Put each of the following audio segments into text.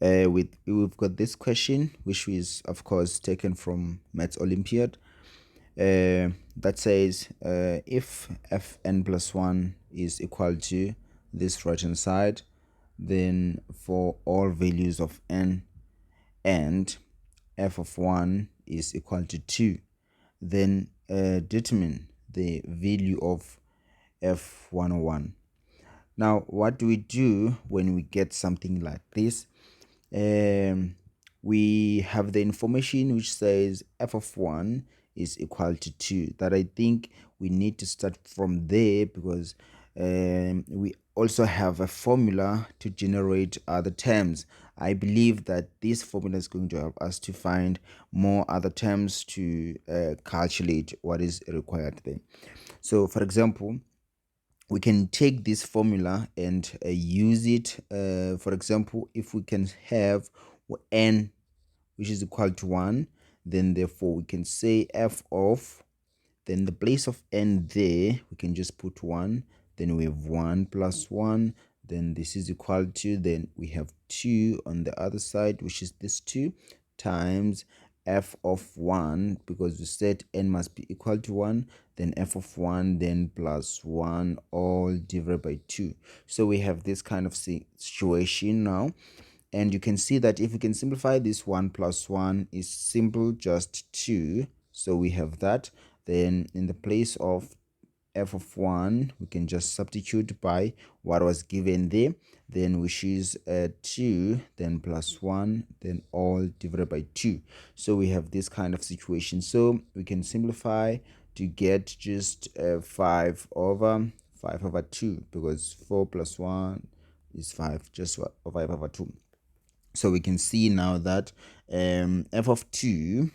We've got this question, which is of course taken from Maths Olympiad, that says if fn plus 1 is equal to this right hand side, then for all values of n and f of 1 is equal to 2, then determine the value of f101. Now, what do we do when we get something like this? We have the information which says f of 1 is equal to 2. That I think we need to start from there, because we also have a formula to generate other terms. I believe that this formula is going to help us to find more other terms to calculate what is required there. So, for example, we can take this formula and use it. For example, if we can have n which is equal to 1, then therefore we can say f of, then the place of n there we can just put 1, then we have 1 plus 1, then this is equal to, then we have 2 on the other side, which is this 2, times f of 1, because we said n must be equal to 1, then f of 1, then plus 1, all divided by 2. So we have this kind of situation now. And you can see that if we can simplify this, 1 plus 1 is simple, just 2. So we have that. Then in the place of f of 1, we can just substitute by what was given there, then which is 2, then plus 1, then all divided by 2. So we have this kind of situation. So we can simplify to get just 5 over 2, because 4 plus 1 is 5, just 5 over 2. So we can see now that f of 2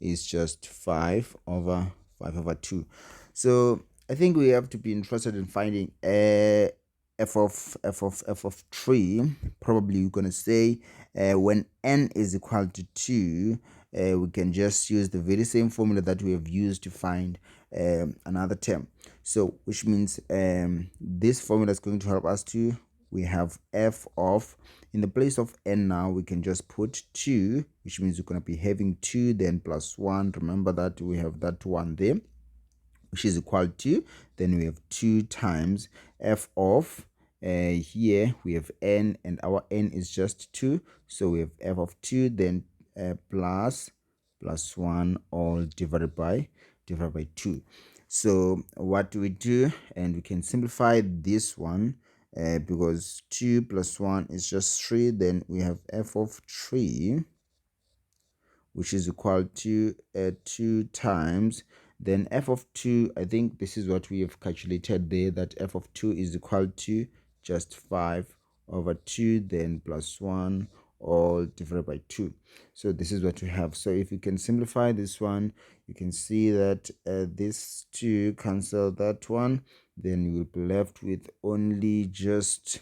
is just 5 over 2. So I think we have to be interested in finding f of 3. Probably we're going to say when n is equal to 2, we can just use the very same formula that we have used to find another term. So which means this formula is going to help us to, we have f of, in the place of n now we can just put 2, which means we're going to be having 2 then plus 1. Remember that we have that 1 there, which is equal to, then we have 2 times f of, here we have n and our n is just 2, so we have f of 2, then plus 1, all divided by 2. So what do we do? And we can simplify this one, because 2 plus 1 is just 3, then we have f of 3, which is equal to 2 times, then f of 2, I think this is what we have calculated there, that f of 2 is equal to just 5 over 2, then plus 1, all divided by 2. So this is what we have. So if you can simplify this one, you can see that this 2 cancel that one, then you will be left with only just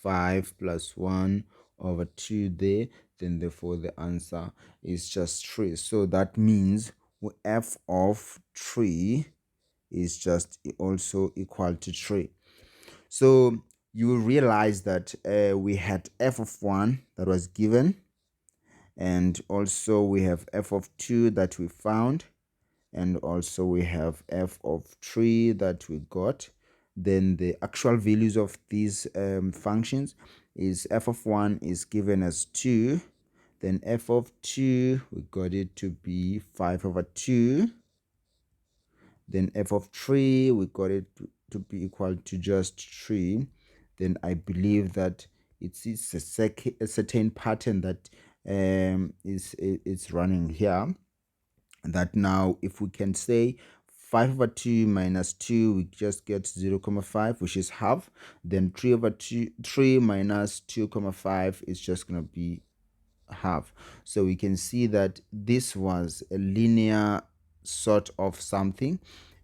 5 plus 1 over 2 there, then therefore the answer is just 3. So that means f of 3 is just also equal to 3. So you will realize that we had f of 1 that was given, and also we have f of 2 that we found, and also we have f of 3 that we got. Then the actual values of these functions is f of 1 is given as 2, then f of 2 we got it to be 5 over 2, then f of 3 we got it to be equal to just 3. Then I believe that it's a certain pattern that is running here, that now if we can say 5 over 2 minus 2, we just get 0.5, which is half. Then 3 over 3 minus 2.5 is just going to be half. So we can see that this was a linear sort of something,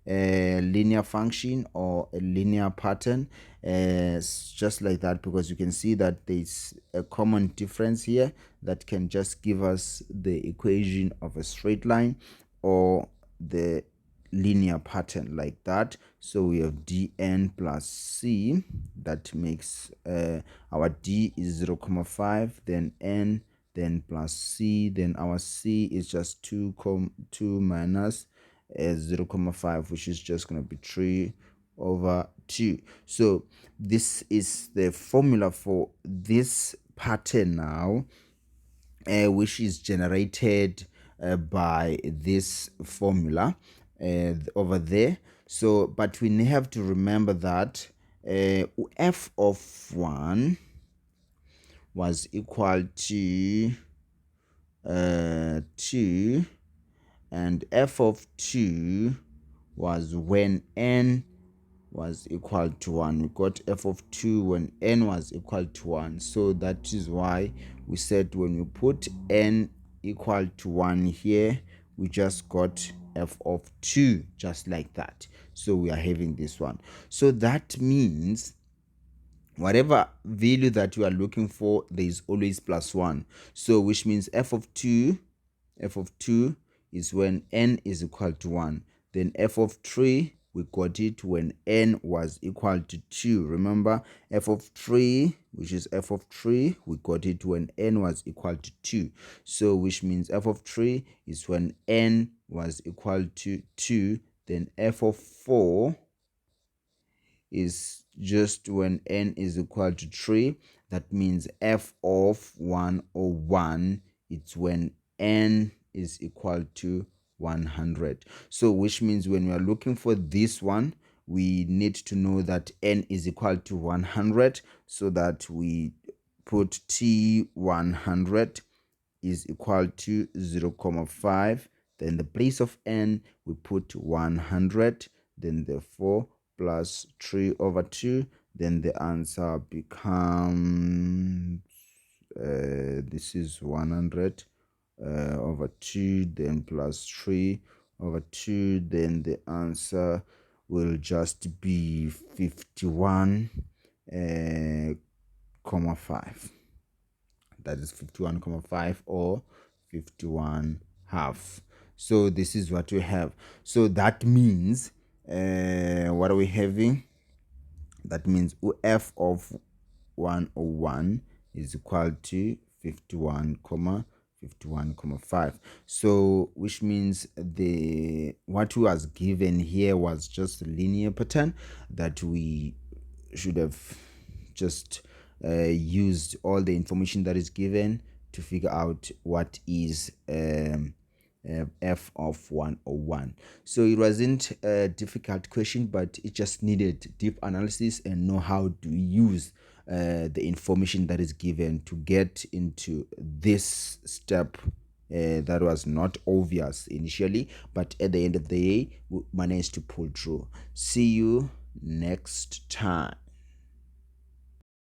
a linear function or a linear pattern, just like that, because you can see that there's a common difference here that can just give us the equation of a straight line or the linear pattern like that. So we have dn plus c. That makes our d is 0, 0,5, then n, then plus c, then our c is just 2 minus 0, 0,5, which is just going to be 3 over 2. So this is the formula for this pattern now, which is generated by this formula over there. So but we have to remember that f of 1 was equal to 2, and f of 2 was when n was equal to 1. We got f of 2 when n was equal to 1. So that is why we said when we put n equal to 1 here, we just got f of 2 just like that. So we are having this one. So that means whatever value that you are looking for, there is always plus 1. So which means f of 2 is when n is equal to 1. Then f of 3, we got it when n was equal to 2. Remember, f of 3, which is f of 3, we got it when n was equal to 2. So which means f of 3 is when n was equal to 2. Then f of 4 is just when n is equal to 3. That means f of 101, it's when n is equal to 100. So which means when we are looking for this one, we need to know that n is equal to 100, so that we put t100 is equal to 0, 0,5. Then the place of n, we put 100, then the 4 plus 3 over 2. Then the answer becomes, this is 100 over 2, then plus 3 over 2. Then the answer will just be 51,5. That is 51,5 or 51 half. So this is what we have. So that means what are we having? That means f of 101 is equal to 51,5. So which means what was given here was just a linear pattern that we should have just used all the information that is given to figure out what is f of 101. So it wasn't a difficult question, but it just needed deep analysis and know how to use the information that is given to get into this step that was not obvious initially, but at the end of the day we managed to pull through. See you next time.